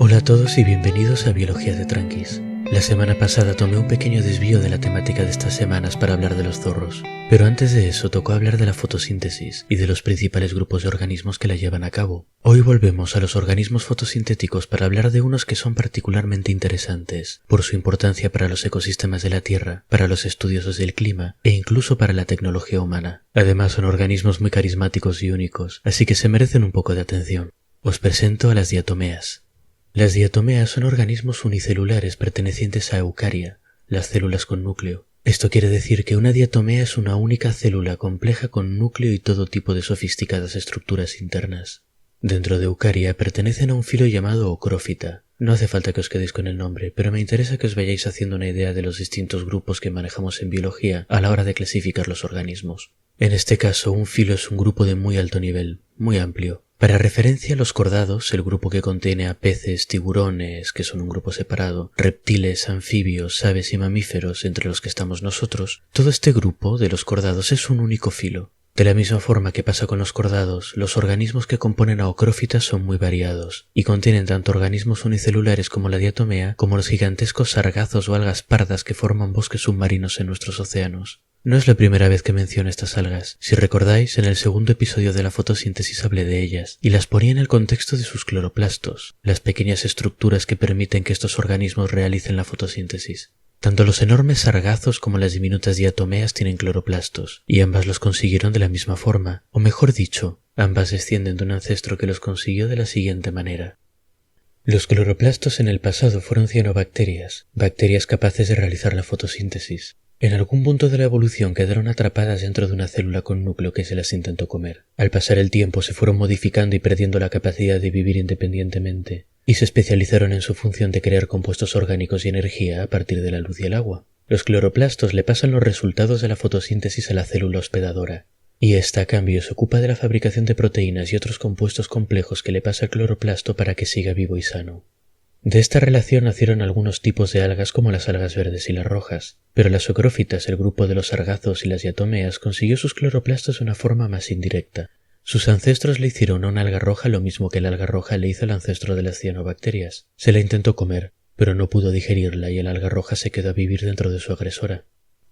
Hola a todos y bienvenidos a Biología de Tranquis. La semana pasada tomé un pequeño desvío de la temática de estas semanas para hablar de los zorros, pero antes de eso tocó hablar de la fotosíntesis y de los principales grupos de organismos que la llevan a cabo. Hoy volvemos a los organismos fotosintéticos para hablar de unos que son particularmente interesantes, por su importancia para los ecosistemas de la Tierra, para los estudiosos del clima e incluso para la tecnología humana. Además son organismos muy carismáticos y únicos, así que se merecen un poco de atención. Os presento a las diatomeas. Las diatomeas son organismos unicelulares pertenecientes a Eukarya, las células con núcleo. Esto quiere decir que una diatomea es una única célula compleja con núcleo y todo tipo de sofisticadas estructuras internas. Dentro de Eukarya pertenecen a un filo llamado Ocrófita. No hace falta que os quedéis con el nombre, pero me interesa que os vayáis haciendo una idea de los distintos grupos que manejamos en biología a la hora de clasificar los organismos. En este caso, un filo es un grupo de muy alto nivel, muy amplio. Para referencia, los cordados, el grupo que contiene a peces, tiburones, que son un grupo separado, reptiles, anfibios, aves y mamíferos, entre los que estamos nosotros, todo este grupo de los cordados es un único filo. De la misma forma que pasa con los cordados, los organismos que componen a Ocrófita son muy variados, y contienen tanto organismos unicelulares como la diatomea, como los gigantescos sargazos o algas pardas que forman bosques submarinos en nuestros océanos. No es la primera vez que menciono estas algas. Si recordáis, en el segundo episodio de la fotosíntesis hablé de ellas, y las ponía en el contexto de sus cloroplastos, las pequeñas estructuras que permiten que estos organismos realicen la fotosíntesis. Tanto los enormes sargazos como las diminutas diatomeas tienen cloroplastos, y ambas los consiguieron de la misma forma, o mejor dicho, ambas descienden de un ancestro que los consiguió de la siguiente manera. Los cloroplastos en el pasado fueron cianobacterias, bacterias capaces de realizar la fotosíntesis. En algún punto de la evolución quedaron atrapadas dentro de una célula con núcleo que se las intentó comer. Al pasar el tiempo se fueron modificando y perdiendo la capacidad de vivir independientemente, y se especializaron en su función de crear compuestos orgánicos y energía a partir de la luz y el agua. Los cloroplastos le pasan los resultados de la fotosíntesis a la célula hospedadora, y ésta a cambio se ocupa de la fabricación de proteínas y otros compuestos complejos que le pasa al cloroplasto para que siga vivo y sano. De esta relación nacieron algunos tipos de algas como las algas verdes y las rojas, pero las ocrófitas, el grupo de los sargazos y las diatomeas, consiguió sus cloroplastos de una forma más indirecta. Sus ancestros le hicieron a una alga roja lo mismo que el alga roja le hizo al ancestro de las cianobacterias. Se la intentó comer, pero no pudo digerirla y el alga roja se quedó a vivir dentro de su agresora.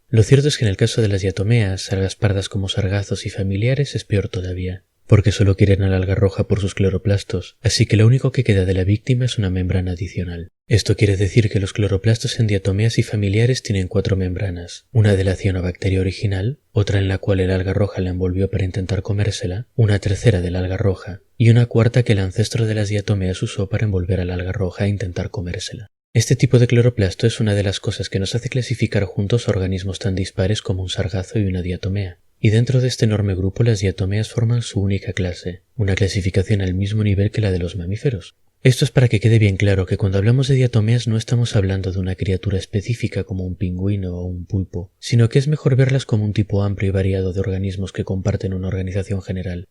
Lo cierto es que en el caso de las diatomeas, algas pardas como sargazos y familiares, es peor todavía, porque solo quieren al alga roja por sus cloroplastos, así que lo único que queda de la víctima es una membrana adicional. Esto quiere decir que los cloroplastos en diatomeas y familiares tienen 4 membranas, una de la cianobacteria original, otra en la cual el alga roja la envolvió para intentar comérsela, una tercera del alga roja, y una cuarta que el ancestro de las diatomeas usó para envolver al alga roja e intentar comérsela. Este tipo de cloroplasto es una de las cosas que nos hace clasificar juntos organismos tan dispares como un sargazo y una diatomea. Y dentro de este enorme grupo las diatomeas forman su única clase, una clasificación al mismo nivel que la de los mamíferos. Esto es para que quede bien claro que cuando hablamos de diatomeas no estamos hablando de una criatura específica como un pingüino o un pulpo, sino que es mejor verlas como un tipo amplio y variado de organismos que comparten una organización general.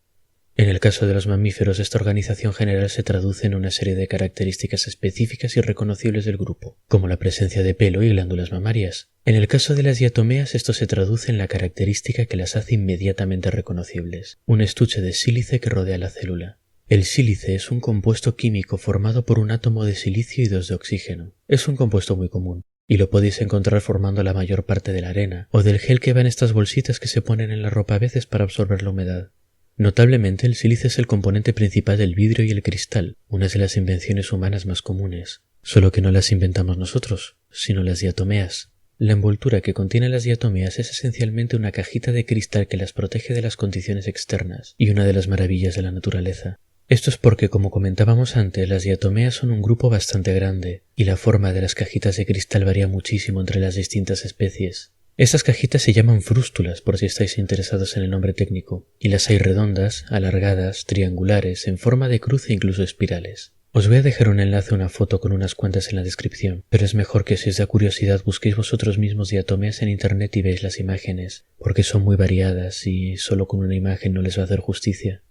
En el caso de los mamíferos, esta organización general se traduce en una serie de características específicas y reconocibles del grupo, como la presencia de pelo y glándulas mamarias. En el caso de las diatomeas, esto se traduce en la característica que las hace inmediatamente reconocibles, un estuche de sílice que rodea la célula. El sílice es un compuesto químico formado por un átomo de silicio y 2 de oxígeno. Es un compuesto muy común, y lo podéis encontrar formando la mayor parte de la arena, o del gel que va en estas bolsitas que se ponen en la ropa a veces para absorber la humedad. Notablemente, el sílice es el componente principal del vidrio y el cristal, una de las invenciones humanas más comunes, solo que no las inventamos nosotros, sino las diatomeas. La envoltura que contiene las diatomeas es esencialmente una cajita de cristal que las protege de las condiciones externas, y una de las maravillas de la naturaleza. Esto es porque, como comentábamos antes, las diatomeas son un grupo bastante grande, y la forma de las cajitas de cristal varía muchísimo entre las distintas especies. Estas cajitas se llaman frústulas, por si estáis interesados en el nombre técnico, y las hay redondas, alargadas, triangulares, en forma de cruz e incluso espirales. Os voy a dejar un enlace a una foto con unas cuantas en la descripción, pero es mejor que si os da curiosidad busquéis vosotros mismos diatomeas en internet y veáis las imágenes, porque son muy variadas y solo con una imagen no les va a hacer justicia.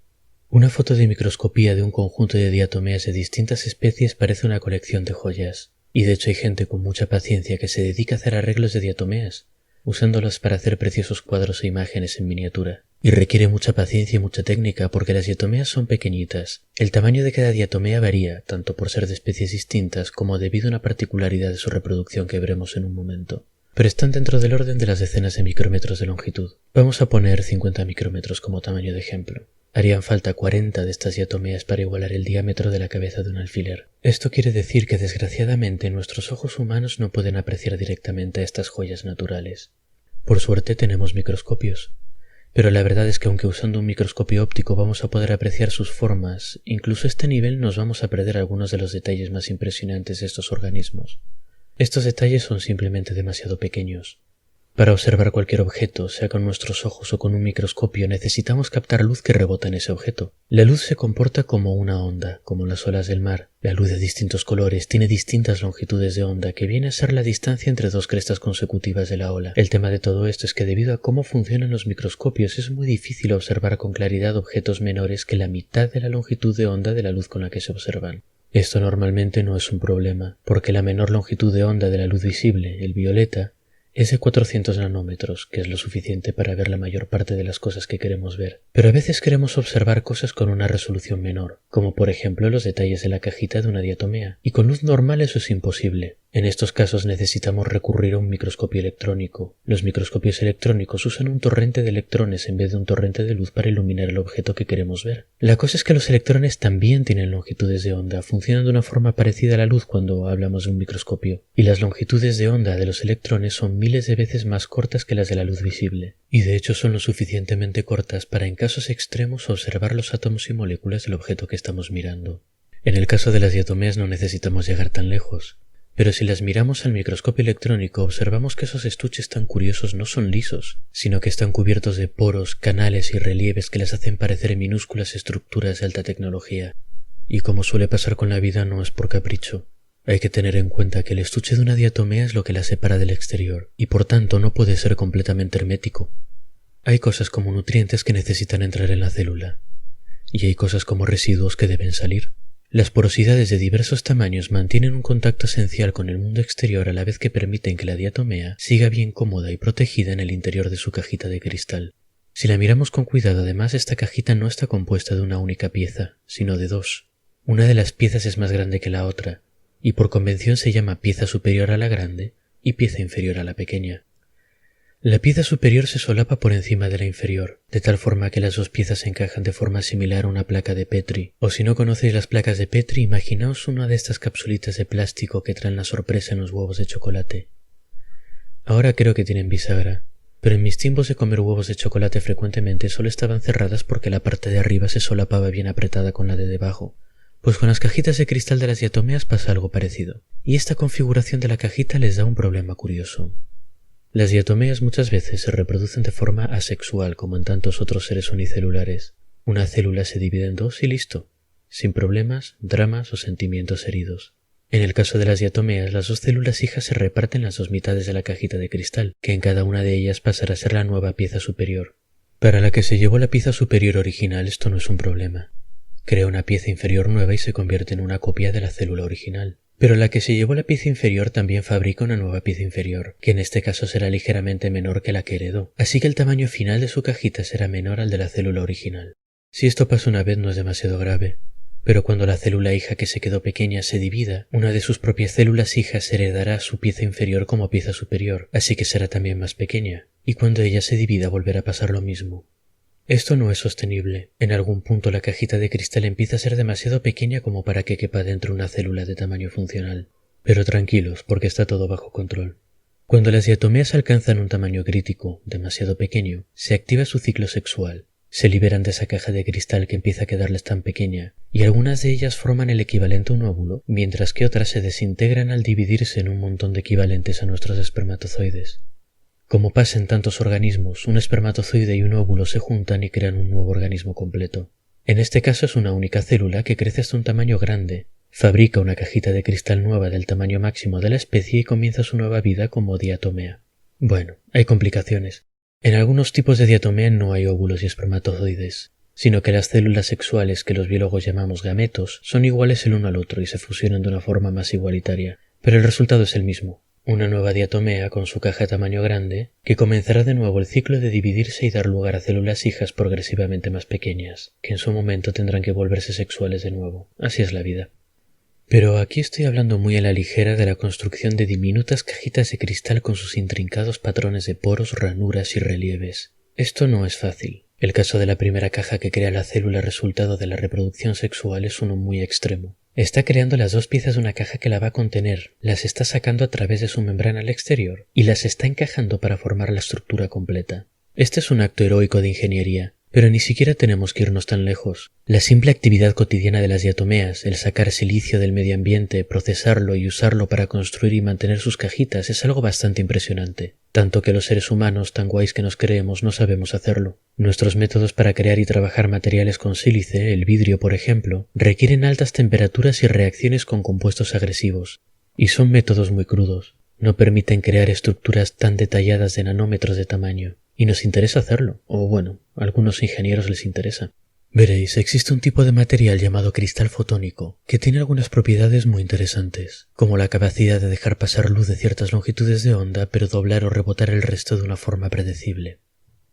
Una foto de microscopía de un conjunto de diatomeas de distintas especies parece una colección de joyas, y de hecho hay gente con mucha paciencia que se dedica a hacer arreglos de diatomeas, usándolas para hacer preciosos cuadros e imágenes en miniatura. Y requiere mucha paciencia y mucha técnica porque las diatomeas son pequeñitas. El tamaño de cada diatomea varía, tanto por ser de especies distintas como debido a una particularidad de su reproducción que veremos en un momento. Pero están dentro del orden de las decenas de micrómetros de longitud. Vamos a poner 50 micrómetros como tamaño de ejemplo. Harían falta 40 de estas diatomeas para igualar el diámetro de la cabeza de un alfiler. Esto quiere decir que desgraciadamente nuestros ojos humanos no pueden apreciar directamente estas joyas naturales. Por suerte tenemos microscopios. Pero la verdad es que aunque usando un microscopio óptico vamos a poder apreciar sus formas, incluso a este nivel nos vamos a perder algunos de los detalles más impresionantes de estos organismos. Estos detalles son simplemente demasiado pequeños. Para observar cualquier objeto, sea con nuestros ojos o con un microscopio, necesitamos captar luz que rebota en ese objeto. La luz se comporta como una onda, como las olas del mar. La luz de distintos colores tiene distintas longitudes de onda, que viene a ser la distancia entre dos crestas consecutivas de la ola. El tema de todo esto es que debido a cómo funcionan los microscopios es muy difícil observar con claridad objetos menores que la mitad de la longitud de onda de la luz con la que se observan. Esto normalmente no es un problema, porque la menor longitud de onda de la luz visible, el violeta, es de 400 nanómetros, que es lo suficiente para ver la mayor parte de las cosas que queremos ver. Pero a veces queremos observar cosas con una resolución menor, como por ejemplo los detalles de la cajita de una diatomea, y con luz normal eso es imposible. En estos casos necesitamos recurrir a un microscopio electrónico. Los microscopios electrónicos usan un torrente de electrones en vez de un torrente de luz para iluminar el objeto que queremos ver. La cosa es que los electrones también tienen longitudes de onda, funcionan de una forma parecida a la luz cuando hablamos de un microscopio, y las longitudes de onda de los electrones son miles de veces más cortas que las de la luz visible, y de hecho son lo suficientemente cortas para en casos extremos observar los átomos y moléculas del objeto que estamos mirando. En el caso de las diatomeas no necesitamos llegar tan lejos. Pero si las miramos al microscopio electrónico observamos que esos estuches tan curiosos no son lisos, sino que están cubiertos de poros, canales y relieves que las hacen parecer minúsculas estructuras de alta tecnología. Y como suele pasar con la vida no es por capricho. Hay que tener en cuenta que el estuche de una diatomea es lo que la separa del exterior, y por tanto no puede ser completamente hermético. Hay cosas como nutrientes que necesitan entrar en la célula, y hay cosas como residuos que deben salir. Las porosidades de diversos tamaños mantienen un contacto esencial con el mundo exterior a la vez que permiten que la diatomea siga bien cómoda y protegida en el interior de su cajita de cristal. Si la miramos con cuidado, además, esta cajita no está compuesta de una única pieza, sino de dos. Una de las piezas es más grande que la otra, y por convención se llama pieza superior a la grande y pieza inferior a la pequeña. La pieza superior se solapa por encima de la inferior, de tal forma que las dos piezas se encajan de forma similar a una placa de Petri. O si no conocéis las placas de Petri, imaginaos una de estas capsulitas de plástico que traen la sorpresa en los huevos de chocolate. Ahora creo que tienen bisagra, pero en mis tiempos de comer huevos de chocolate frecuentemente solo estaban cerradas porque la parte de arriba se solapaba bien apretada con la de debajo. Pues con las cajitas de cristal de las diatomeas pasa algo parecido, y esta configuración de la cajita les da un problema curioso. Las diatomeas muchas veces se reproducen de forma asexual como en tantos otros seres unicelulares. Una célula se divide en dos y listo, sin problemas, dramas o sentimientos heridos. En el caso de las diatomeas, las dos células hijas se reparten las dos mitades de la cajita de cristal, que en cada una de ellas pasará a ser la nueva pieza superior. Para la que se llevó la pieza superior original esto no es un problema. Crea una pieza inferior nueva y se convierte en una copia de la célula original. Pero la que se llevó la pieza inferior también fabrica una nueva pieza inferior, que en este caso será ligeramente menor que la que heredó, así que el tamaño final de su cajita será menor al de la célula original. Si esto pasa una vez no es demasiado grave, pero cuando la célula hija que se quedó pequeña se divida, una de sus propias células hijas heredará su pieza inferior como pieza superior, así que será también más pequeña, y cuando ella se divida volverá a pasar lo mismo. Esto no es sostenible. En algún punto la cajita de cristal empieza a ser demasiado pequeña como para que quepa dentro una célula de tamaño funcional. Pero tranquilos, porque está todo bajo control. Cuando las diatomeas alcanzan un tamaño crítico, demasiado pequeño, se activa su ciclo sexual. Se liberan de esa caja de cristal que empieza a quedarles tan pequeña, y algunas de ellas forman el equivalente a un óvulo, mientras que otras se desintegran al dividirse en un montón de equivalentes a nuestros espermatozoides. Como pasa en tantos organismos, un espermatozoide y un óvulo se juntan y crean un nuevo organismo completo. En este caso es una única célula que crece hasta un tamaño grande, fabrica una cajita de cristal nueva del tamaño máximo de la especie y comienza su nueva vida como diatomea. Bueno, hay complicaciones. En algunos tipos de diatomea no hay óvulos y espermatozoides, sino que las células sexuales que los biólogos llamamos gametos son iguales el uno al otro y se fusionan de una forma más igualitaria, pero el resultado es el mismo. una nueva diatomea con su caja tamaño grande, que comenzará de nuevo el ciclo de dividirse y dar lugar a células hijas progresivamente más pequeñas, que en su momento tendrán que volverse sexuales de nuevo. Así es la vida. Pero aquí estoy hablando muy a la ligera de la construcción de diminutas cajitas de cristal con sus intrincados patrones de poros, ranuras y relieves. Esto no es fácil. El caso de la primera caja que crea la célula resultado de la reproducción sexual es uno muy extremo. Está creando las dos piezas de una caja que la va a contener, las está sacando a través de su membrana al exterior y las está encajando para formar la estructura completa. Este es un acto heroico de ingeniería. Pero ni siquiera tenemos que irnos tan lejos. La simple actividad cotidiana de las diatomeas, el sacar silicio del medio ambiente, procesarlo y usarlo para construir y mantener sus cajitas es algo bastante impresionante. Tanto que los seres humanos, tan guays que nos creemos, no sabemos hacerlo. Nuestros métodos para crear y trabajar materiales con sílice, el vidrio por ejemplo, requieren altas temperaturas y reacciones con compuestos agresivos. Y son métodos muy crudos. No permiten crear estructuras tan detalladas de nanómetros de tamaño. Y nos interesa hacerlo, o bueno, a algunos ingenieros les interesa. Veréis, existe un tipo de material llamado cristal fotónico, que tiene algunas propiedades muy interesantes, como la capacidad de dejar pasar luz de ciertas longitudes de onda, pero doblar o rebotar el resto de una forma predecible.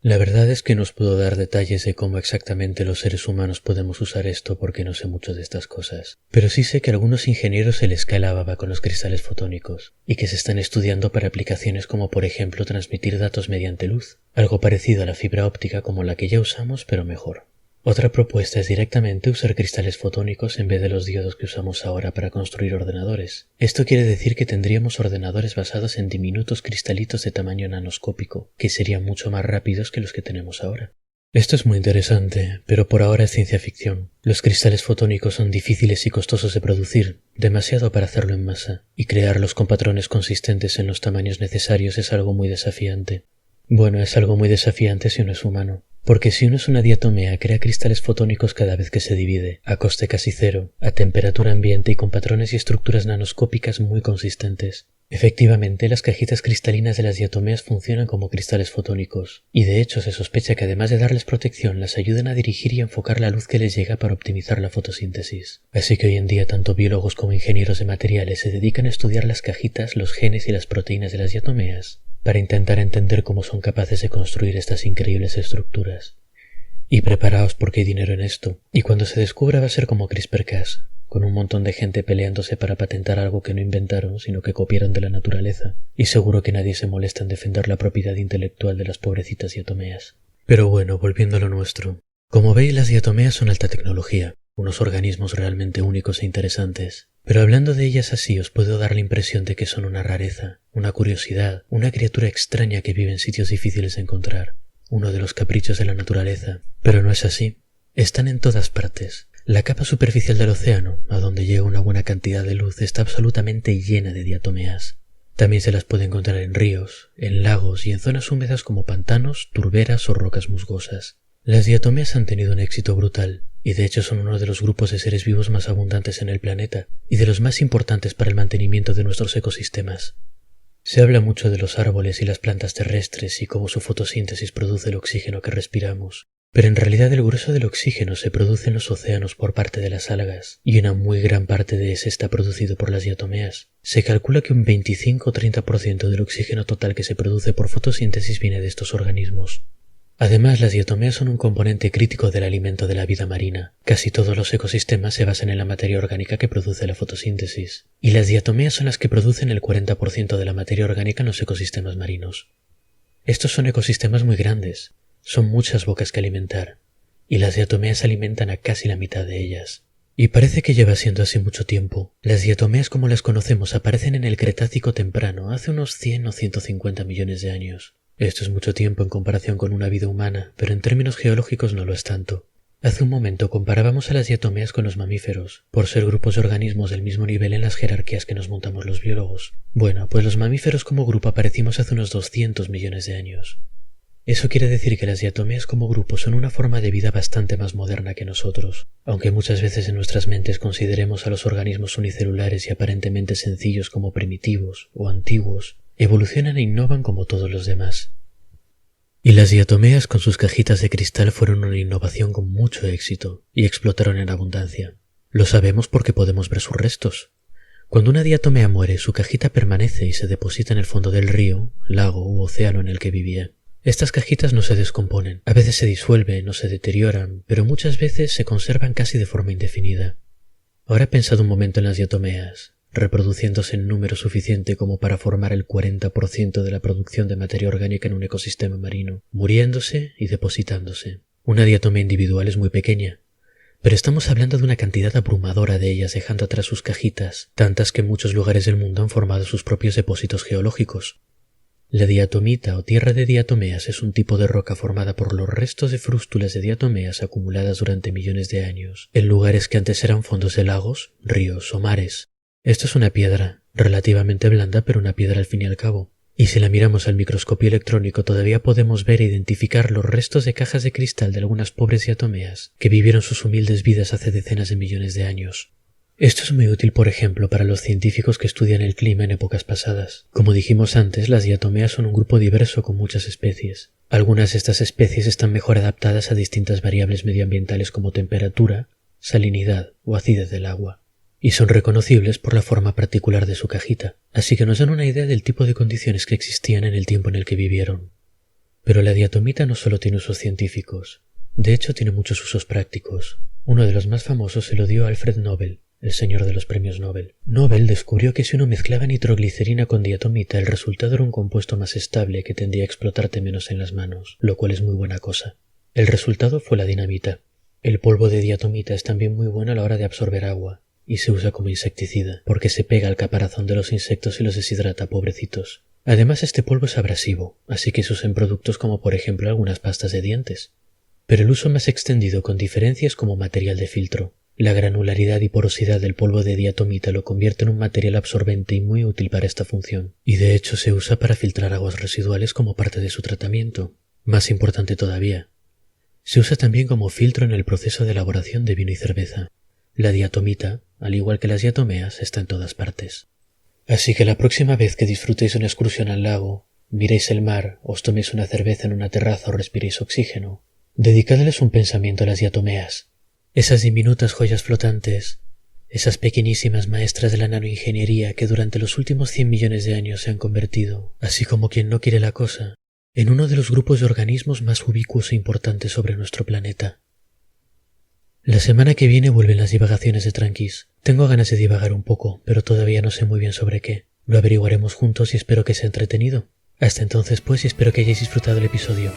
La verdad es que no os puedo dar detalles de cómo exactamente los seres humanos podemos usar esto porque no sé mucho de estas cosas, pero sí sé que a algunos ingenieros se les cae la baba con los cristales fotónicos y que se están estudiando para aplicaciones como por ejemplo transmitir datos mediante luz, algo parecido a la fibra óptica como la que ya usamos pero mejor. Otra propuesta es directamente usar cristales fotónicos en vez de los diodos que usamos ahora para construir ordenadores. Esto quiere decir que tendríamos ordenadores basados en diminutos cristalitos de tamaño nanoscópico, que serían mucho más rápidos que los que tenemos ahora. Esto es muy interesante, pero por ahora es ciencia ficción. Los cristales fotónicos son difíciles y costosos de producir, demasiado para hacerlo en masa, y crearlos con patrones consistentes en los tamaños necesarios es algo muy desafiante. Bueno, es algo muy desafiante si uno es humano. Porque si uno es una diatomea, crea cristales fotónicos cada vez que se divide, a coste casi cero, a temperatura ambiente y con patrones y estructuras nanoscópicas muy consistentes. Efectivamente, las cajitas cristalinas de las diatomeas funcionan como cristales fotónicos, y de hecho se sospecha que además de darles protección, las ayudan a dirigir y enfocar la luz que les llega para optimizar la fotosíntesis. Así que hoy en día tanto biólogos como ingenieros de materiales se dedican a estudiar las cajitas, los genes y las proteínas de las diatomeas, para intentar entender cómo son capaces de construir estas increíbles estructuras. Y preparaos porque hay dinero en esto, y cuando se descubra va a ser como CRISPR-Cas, con un montón de gente peleándose para patentar algo que no inventaron, sino que copiaron de la naturaleza, y seguro que nadie se molesta en defender la propiedad intelectual de las pobrecitas diatomeas. Pero bueno, volviendo a lo nuestro. Como veis, las diatomeas son alta tecnología, unos organismos realmente únicos e interesantes. Pero hablando de ellas así os puedo dar la impresión de que son una rareza, una curiosidad, una criatura extraña que vive en sitios difíciles de encontrar, uno de los caprichos de la naturaleza. Pero no es así. Están en todas partes. La capa superficial del océano, a donde llega una buena cantidad de luz, está absolutamente llena de diatomeas. También se las puede encontrar en ríos, en lagos y en zonas húmedas como pantanos, turberas o rocas musgosas. Las diatomeas han tenido un éxito brutal, y de hecho son uno de los grupos de seres vivos más abundantes en el planeta y de los más importantes para el mantenimiento de nuestros ecosistemas. Se habla mucho de los árboles y las plantas terrestres y cómo su fotosíntesis produce el oxígeno que respiramos, pero en realidad el grueso del oxígeno se produce en los océanos por parte de las algas, y una muy gran parte de ese está producido por las diatomeas. Se calcula que un 25 o 30% del oxígeno total que se produce por fotosíntesis viene de estos organismos. Además, las diatomeas son un componente crítico del alimento de la vida marina. Casi todos los ecosistemas se basan en la materia orgánica que produce la fotosíntesis, y las diatomeas son las que producen el 40% de la materia orgánica en los ecosistemas marinos. Estos son ecosistemas muy grandes, son muchas bocas que alimentar, y las diatomeas alimentan a casi la mitad de ellas. Y parece que lleva siendo así mucho tiempo. Las diatomeas como las conocemos aparecen en el Cretácico temprano, hace unos 100 o 150 millones de años. Esto es mucho tiempo en comparación con una vida humana, pero en términos geológicos no lo es tanto. Hace un momento comparábamos a las diatomeas con los mamíferos, por ser grupos de organismos del mismo nivel en las jerarquías que nos montamos los biólogos. Bueno, pues los mamíferos como grupo aparecimos hace unos 200 millones de años. Eso quiere decir que las diatomeas como grupo son una forma de vida bastante más moderna que nosotros, aunque muchas veces en nuestras mentes consideremos a los organismos unicelulares y aparentemente sencillos como primitivos o antiguos. Evolucionan e innovan como todos los demás. Y las diatomeas con sus cajitas de cristal fueron una innovación con mucho éxito y explotaron en abundancia. Lo sabemos porque podemos ver sus restos. Cuando una diatomea muere, su cajita permanece y se deposita en el fondo del río, lago u océano en el que vivía. Estas cajitas no se descomponen, a veces se disuelven o se deterioran, pero muchas veces se conservan casi de forma indefinida. Ahora he pensado un momento en las diatomeas, reproduciéndose en número suficiente como para formar el 40% de la producción de materia orgánica en un ecosistema marino, muriéndose y depositándose. Una diatomea individual es muy pequeña, pero estamos hablando de una cantidad abrumadora de ellas dejando atrás sus cajitas, tantas que en muchos lugares del mundo han formado sus propios depósitos geológicos. La diatomita o tierra de diatomeas es un tipo de roca formada por los restos de frústulas de diatomeas acumuladas durante millones de años, en lugares que antes eran fondos de lagos, ríos o mares. Esto es una piedra, relativamente blanda, pero una piedra al fin y al cabo. Y si la miramos al microscopio electrónico todavía podemos ver e identificar los restos de cajas de cristal de algunas pobres diatomeas que vivieron sus humildes vidas hace decenas de millones de años. Esto es muy útil, por ejemplo, para los científicos que estudian el clima en épocas pasadas. Como dijimos antes, las diatomeas son un grupo diverso con muchas especies. Algunas de estas especies están mejor adaptadas a distintas variables medioambientales como temperatura, salinidad o acidez del agua, y son reconocibles por la forma particular de su cajita, así que nos dan una idea del tipo de condiciones que existían en el tiempo en el que vivieron. Pero la diatomita no solo tiene usos científicos, de hecho tiene muchos usos prácticos. Uno de los más famosos se lo dio Alfred Nobel, el señor de los premios Nobel. Nobel descubrió que si uno mezclaba nitroglicerina con diatomita, el resultado era un compuesto más estable que tendía a explotarte menos en las manos, lo cual es muy buena cosa. El resultado fue la dinamita. El polvo de diatomita es también muy bueno a la hora de absorber agua, y se usa como insecticida, porque se pega al caparazón de los insectos y los deshidrata, pobrecitos. Además, este polvo es abrasivo, así que se usa en productos como por ejemplo algunas pastas de dientes. Pero el uso más extendido con diferencia es como material de filtro. La granularidad y porosidad del polvo de diatomita lo convierte en un material absorbente y muy útil para esta función, y de hecho se usa para filtrar aguas residuales como parte de su tratamiento. Más importante todavía, se usa también como filtro en el proceso de elaboración de vino y cerveza. La diatomita, al igual que las diatomeas, está en todas partes. Así que la próxima vez que disfrutéis una excursión al lago, miréis el mar, os toméis una cerveza en una terraza o respiréis oxígeno, dedicadles un pensamiento a las diatomeas. Esas diminutas joyas flotantes, esas pequeñísimas maestras de la nanoingeniería que durante los últimos 100 millones de años se han convertido, así como quien no quiere la cosa, en uno de los grupos de organismos más ubicuos e importantes sobre nuestro planeta. La semana que viene vuelven las divagaciones de Tranquis. Tengo ganas de divagar un poco, pero todavía no sé muy bien sobre qué. Lo averiguaremos juntos y espero que sea entretenido. Hasta entonces pues, y espero que hayáis disfrutado el episodio.